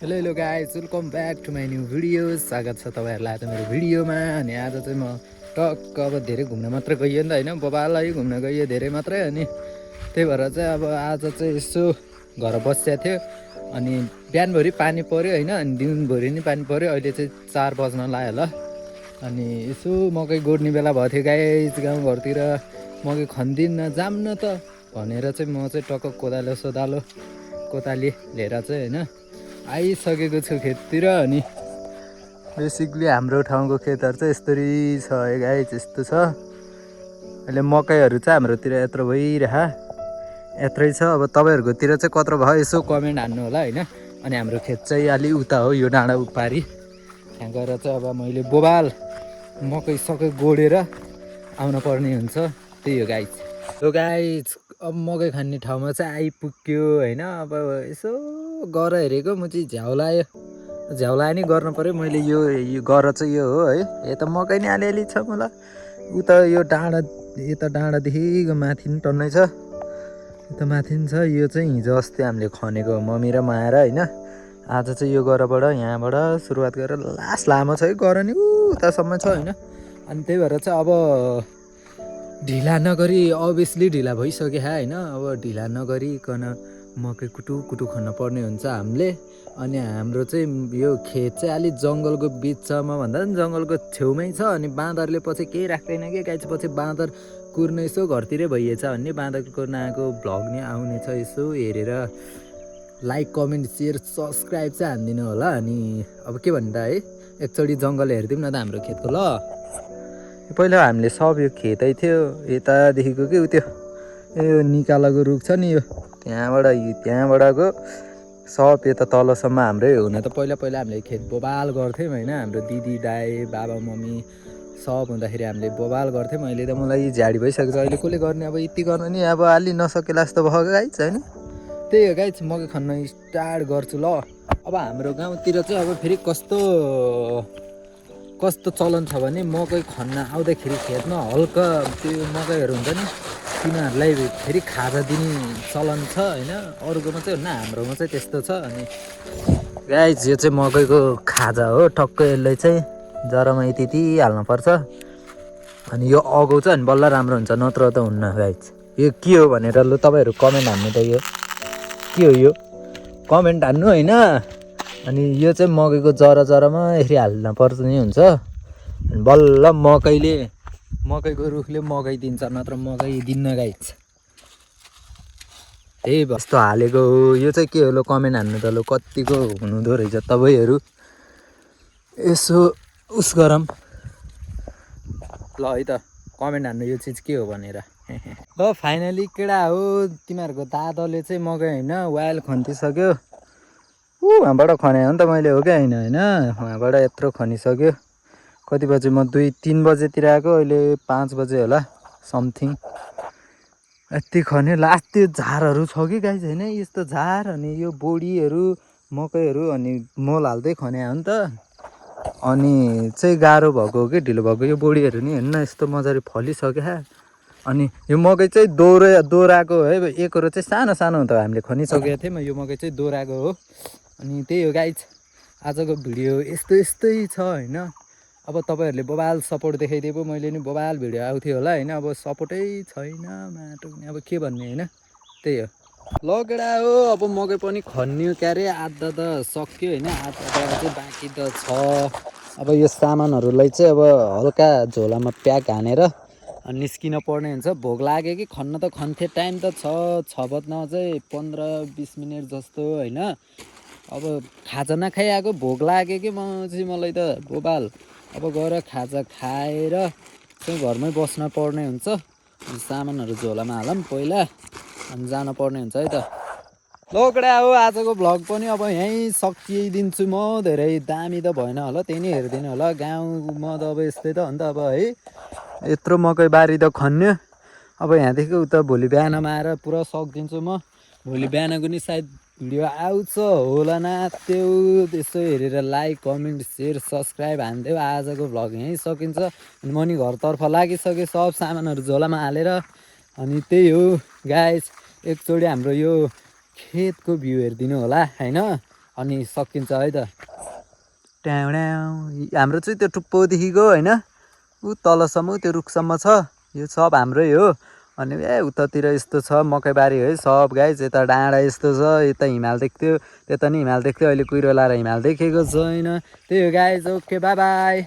Hello guys welcome back to my new video. स्वागत छ तपाईँहरूलाई आज मेरो भिडियोमा। अनि आज चाहिँ म टक्क अब धेरै घुम्न मात्र गइयो नि त होइन, बबालाई घुम्न गइयो धेरै मात्रै। अनि त्यही भएर चाहिँ अब आज चाहिँ यसो घर बसिया थियो। अनि बिहानभरि पानी पऱ्यो होइन, अनि दिनभरि नि पानी पऱ्यो। अहिले चाहिँ 4 बज्न लाग्यो होला। अनि यसो मकै गोड्ने बेला भएको थियो गाइज गाउँघरतिर। मकै खन्दिन्न जाम न त भनेर चाहिँ म चाहिँ टक्क कोदाली लिएर चाहिँ होइन आइसकेको छु खेततिर। अनि बेसिकली हाम्रो ठाउँको खेतहरू चाहिँ यस्तरी छ गाइज, यस्तो छ। अहिले मकैहरू चाहिँ हाम्रोतिर यत्रो भइरह यत्रै छ। अब तपाईँहरूकोतिर चाहिँ कत्रो भयो यसो कमेन्ट हान्नु होला होइन। अनि हाम्रो खेत चाहिँ अलि उता हो, यो डाँडा उपारी। त्यहाँ गएर चाहिँ अब मैले बोबाल मकै सकै गोडेर आउन पर्ने हुन्छ। त्यही हो गाइज। हो गाइज अब मकै खाने ठाउँमा चाहिँ आइपुग्यो होइन। अब यसो गर हेरेको म चाहिँ झ्याउलायो नि गर्नु पऱ्यो। मैले यो गर चाहिँ यो हो है, यता मकै नि अलिअलि छ मलाई। उता यो यता डाँडादेखिको माथि नि टन्नै छ, यता माथि नि छ। यो चाहिँ हिजो अस्ति हामीले खनेको मम्मी र म आएर होइन। आज चाहिँ यो गरबाट यहाँबाट सुरुवात गरेर लास्ट लामो छ है गर नि उतासम्म छ होइन। अनि त्यही भएर चाहिँ अब ढिला नगरी अभियसली ढिला भइसक्यो होइन। अब ढिला नगरिकन मकै कुटु खन्न पर्ने हुन्छ हामीले। अनि हाम्रो चाहिँ यो खेत चाहिँ अलिक जङ्गलको बिचमा भन्दा पनि जङ्गलको छेउमै छ। अनि बाँदरले पछि केही राख्दैन कि गाई चाहिँ पछि बाँदर कुर्न यसो घरतिरै भइएछ भन्ने बाँदर कुर्न आएको भ्लग नै आउने छ। यसो हेरेर लाइक कमेन्ट सेयर सब्सक्राइब चाहिँ हानिदिनु होला। अनि अब के भन्नु त है, एकचोटि जङ्गल हेरिदिउँ न त हाम्रो खेतको। ल पहिला हामीले सब यो खेतै थियो यतादेखिको कि त्यो यो निकालेको रुख छ नि, यो त्यहाँबाटको सब यता तलसम्म हाम्रै हुन त पहिला हामीले खेत बोबाल गर्थ्यौँ होइन। हाम्रो दिदी दाइ बाबा मम्मी सब हुँदाखेरि हामीले बोबाल गर्थ्यौँ। अहिले त मलाई झाडी भइसकेको छ, अहिले कसले गर्ने अब यति गर्न नि अब अलि नसकेला जस्तो भयो गाइज होइन। त्यही हो गाइज, मकै खन्न स्टार्ट गर्छु ल। अब हाम्रो गाउँतिर चाहिँ अब फेरि कस्तो चलन छ भने मकै खन्न आउँदाखेरि खेतमा हल्का त्यो मकैहरू हुन्छ नि, तिनीहरूलाई फेरि खाजा दिने चलन छ होइन। अरूकोमा चाहिँ हुन्न, हाम्रोमा चाहिँ त्यस्तो छ। अनि गाइज यो चाहिँ मकैको खाजा हो टक्क। यसलाई चाहिँ जरामा यति हाल्नुपर्छ। अनि यो अगाउँछ अनि बल्ल राम्रो हुन्छ, नत्र त हुन्न गाइज। यो के हो भनेर लु तपाईँहरू कमेन्ट हान्नु त, यो के हो यो कमेन्ट हान्नु होइन। अनि यो चाहिँ मकैको जरामा यसरी हाल्न पर्ने हुन्छ। अनि बल्ल मकैको रुखले मकै दिन्छ, नत्र मकै दिन्न गाइज। त्यही यस्तो हालेको हो। यो चाहिँ के हो लो कमेन्ट हान्नु त, लु कतिको हुनुहुँदो रहेछ तपाईँहरू यसो उस गरम ल है त, कमेन्ट हान्नु यो चिज के हो भनेर। ल फाइनली केडा हो तिमीहरूको दादाले चाहिँ मकै होइन वाइल खन्तिसक्यो। वहाँबाट खने हो नि त मैले, हो क्या होइन वहाँबाट यत्रो खनिसक्यो। कति बजे म 2-3 बजेतिर आएको, अहिले 5 बजे होला समथिङ। यति खन्यो लास्ट। त्यो झारहरू छ कि गाइज होइन, यस्तो झार अनि यो बोडीहरू मकैहरू अनि मल हाल्दै खन्या हो नि त। अनि चाहिँ गाह्रो भएको हो कि ढिलो भएको, यो बोडीहरू नि हेर्न यस्तो मजाले फलिसक्यो। अनि यो मकै चाहिँ दोहोऱ्याएको है, एकरो चाहिँ सानो सानो त हामीले खनिसकेको थियौँ। यो मकै चाहिँ दोहोऱ्याएको हो। अनि त्यही हो गाइज, आजको भिडियो यस्तै छ होइन। अब तपाईँहरूले बोबाल सपोर्ट देखाइदिए पो मैले नि बोबाल भिडियो आउँथ्यो होला होइन। अब सपोर्टै छैन माटो नि, अब के भन्ने होइन। त्यही हो ल केडा हो। अब मकै पनि खन्यो क्यारे, आधा त सक्यो होइन, आधा चाहिँ बाँकी त छ। अब यो सामानहरूलाई चाहिँ अब हल्का झोलामा प्याक हानेर निस्किन पर्ने हुन्छ। भोक लाग्यो कि खन्न त खन्थे, टाइम त छ बज्न चाहिँ 15-20 मिनट जस्तो होइन। अब खाजा नखाइ आएको, भोक लाग्यो कि मलाई त बोबाल अब गएर खाजा खाएर चाहिँ घरमै बस्न पर्ने हुन्छ। सामानहरू झोलामा हालौँ पहिला अनि जान पर्ने हुन्छ है त। लोकडा हो आजको भ्लग पनि अब यहीँ सकिदिन्छु म। धेरै दामी त भएन होला, त्यही नै हेरिदिनु होला। गाउँमा त अब यस्तै त हो नि त अब है, यत्रो मकै बारी त खन्यो। अब यहाँदेखि उता भोलि बिहानमा आएर पुरा सकिदिन्छु म। भोलि बिहानको नि सायद भिडियो आउँछ होला न, त्यो यसो हेरेर लाइक कमेन्ट सेयर सब्सक्राइब हानिदेऊ। आजको भ्लग यहीँ सकिन्छ। अनि म नि घरतर्फ लागिसकेँ सब सामानहरू झोलामा हालेर। अनि त्यही हो गाइस, एकचोटि हाम्रो यो खेतको भ्यू हेरिदिनु होला होइन। अनि सकिन्छ है त ट्याउ हाम्रो चाहिँ त्यो टुप्पोदेखिको होइन ऊ तलसम्म त्यो रुखसम्म छ यो सब हाम्रै हो अनि उतातिर यस्तो छ मकैबारी है सब गाइस यता डाँडा यस्तो छ यता हिमाल देख्थ्यो त्यता नि हिमाल देख्थ्यो अहिले कुहिरो लाएर हिमाल देखेको छैन त्यही हो गाइस ओके बाई बाई